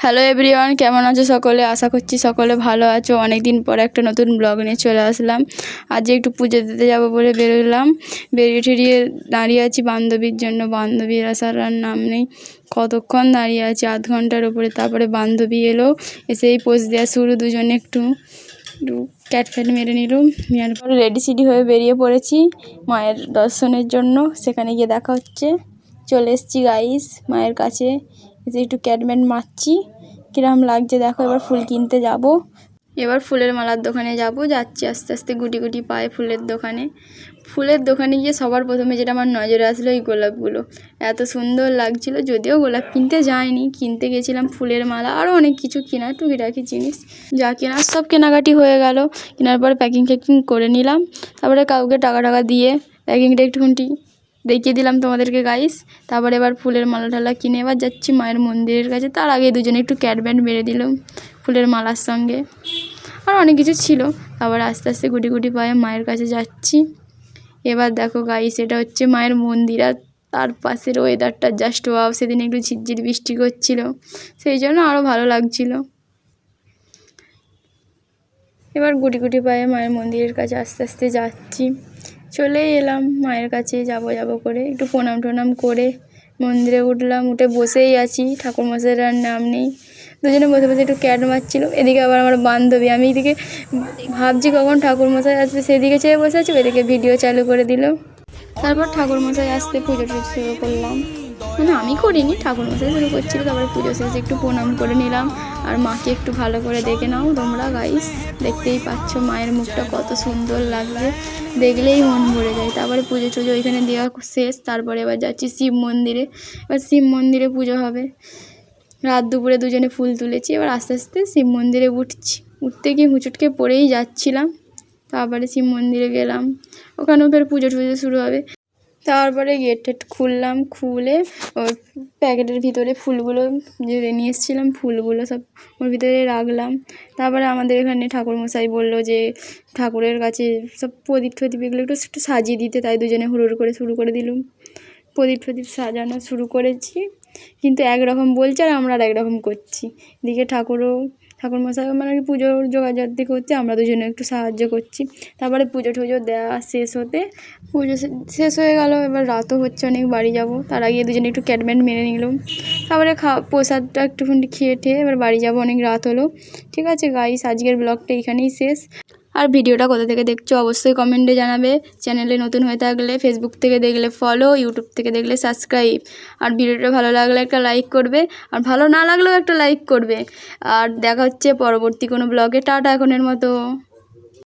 Hello everyone, কেমন আছো সকলে? আশা করছি সকলে ভালো আছো। অনেক দিন পর একটা নতুন ব্লগ নিয়ে চলে আসলাম। আজ একটু পুজো দিতে যাবো বলে বেরোলাম। বেরিয়ে ঠেরিয়ে দাঁড়িয়ে আছি বান্ধবীর জন্য। বান্ধবীর আসার আর নাম নেই। কতক্ষণ দাঁড়িয়ে আছি, আধ ঘন্টার উপরে। তারপরে বান্ধবী এলো, এসেই পোজ দেওয়া শুরু। দুজনে একটু ক্যাট ফ্যাট মেরে নিলাম। নেওয়ার পরে রেডি সিডি হয়ে বেরিয়ে পড়েছি মায়ের দর্শনের জন্য। সেখানে গিয়ে দেখা হচ্ছে। চলে এসেছি গাইস মায়ের কাছে। এসে একটু ক্যাটম্যাট মারছি। কিরম লাগছে দেখো। এবার ফুল কিনতে যাব। এবার ফুলের মালার দোকানে যাচ্ছি আস্তে আস্তে গুটি গুটি পায়ে ফুলের দোকানে। ফুলের দোকানে গিয়ে সবার প্রথমে যেটা আমার নজরে আসলো ওই গোলাপগুলো। এত সুন্দর লাগছিল। যদিও গোলাপ কিনতে যাইনি, কিনতে গেছিলাম ফুলের মালা, আরও অনেক কিছু কেনা, টুকিটাকি জিনিস যা কেনার সব কেনাকাটি হয়ে গেল। কেনার পরে প্যাকিং করে নিলাম। তারপরে কাউকে টাকা দিয়ে প্যাকিংটা একটুখানি দেখিয়ে দিলাম তোমাদেরকে গাইস। তারপরে এবার ফুলের মালা টালা কিনে এবার যাচ্ছি মায়ের মন্দিরের কাছে। তার আগে দুজনে একটু ক্যাটব্যাট মেরে দিলাম ফুলের মালার সঙ্গে। আর অনেক কিছু ছিল। আবার আস্তে আস্তে গুটি গুটি পায়ে মায়ের কাছে যাচ্ছি। এবার দেখো গাইস, এটা হচ্ছে মায়ের মন্দির। আর তার পাশের ওয়েদারটা জাস্ট ওয়াও। সেদিন একটু ঝিরঝির বৃষ্টি করছিল, সেই জন্য আরও ভালো লাগছিল। এবার গুটি গুটি পায়ে মায়ের মন্দিরের কাছে আস্তে আস্তে যাচ্ছি। চলেই এলাম মায়ের কাছে। যাব করে একটু প্রণাম টনাম করে মন্দিরে উঠলাম। উঠে বসেই আছি, ঠাকুরমশাইয়ের আর নাম নেই। দুজনে বসে বসে একটু ক্যাট মারছিল। এদিকে আবার আমার বান্ধবী, আমি এদিকে ভাবছি কখন ঠাকুরমশাই আসবে, সেদিকে চেয়ে বসে আছি। এদিকে ভিডিও চালু করে দিল। তারপর ঠাকুরমশাই আসতে পুজো শুরু করলাম। মানে আমি করিনি, ঠাকুরমশাই শুরু করছিল। তারপরে পুজো শেষে একটু প্রণাম করে নিলাম। আর মাকে একটু ভালো করে দেখে নাও তোমরা গাইস। দেখতেই পাচ্ছ মায়ের মুখটা কত সুন্দর লাগছে, দেখলেই মন ভরে যায়। তারপরে পুজো টুজো ওইখানে দেওয়া শেষ। তারপরে এবার যাচ্ছি শিব মন্দিরে। এবার শিব মন্দিরে পুজো হবে। রাত দুপুরে দুজনে ফুল তুলেছি। এবার আস্তে আস্তে শিব মন্দিরে উঠছি। উঠতে গিয়ে হুঁচুটকে পড়েই যাচ্ছিলাম। তারপরে শিব মন্দিরে গেলাম। ওখানেও ফের পুজো টুজো শুরু হবে। তারপরে গেট টেট খুললাম। খুলে ওর প্যাকেটের ভিতরে ফুলগুলো যে নিয়ে এসেছিলাম, ফুলগুলো সব ওর ভিতরে রাখলাম। তারপরে আমাদের এখানে ঠাকুরমশাই বললো যে ঠাকুরের কাছে সব প্রদীপ টদীপ এগুলো একটু সাজিয়ে দিতে। তাই দুজনে হুড়োর করে শুরু করে দিলাম। প্রদীপ টদীপ সাজানো শুরু করেছি। কিন্তু একরকম বলছে আর আমরা আর একরকম করছি। এদিকে ঠাকুরমশাই মানে কি পুজোর জোগাড় করছে, আমরা দুজনে একটু সাহায্য করছি। তারপরে পুজো টুজো দেওয়া শেষ হতে পুজো শেষ হয়ে গেল। এবার রাতও হচ্ছে অনেক, বাড়ি যাব। তার আগে দুজনে একটু ক্যাটম্যাট মেরে নিলাম। তারপরে প্রসাদটা একটুখানি খেয়ে এবার বাড়ি যাব। অনেক রাত হলো। ঠিক আছে গাইস, আজকের ব্লগটা এখানেই শেষ। আর ভিডিওটা কোথা থেকে দেখছো অবশ্যই কমেন্টে জানাবে। চ্যানেলে নতুন হয়ে থাকলে ফেসবুক থেকে দেখলে ফলো, ইউটিউব থেকে দেখলে সাবস্ক্রাইব। আর ভিডিওটা ভালো লাগলে একটা লাইক করবে, আর ভালো না লাগলেও একটা লাইক করবে। আর দেখা হচ্ছে পরবর্তী কোনো ব্লগে। টাটা এখনের মতো।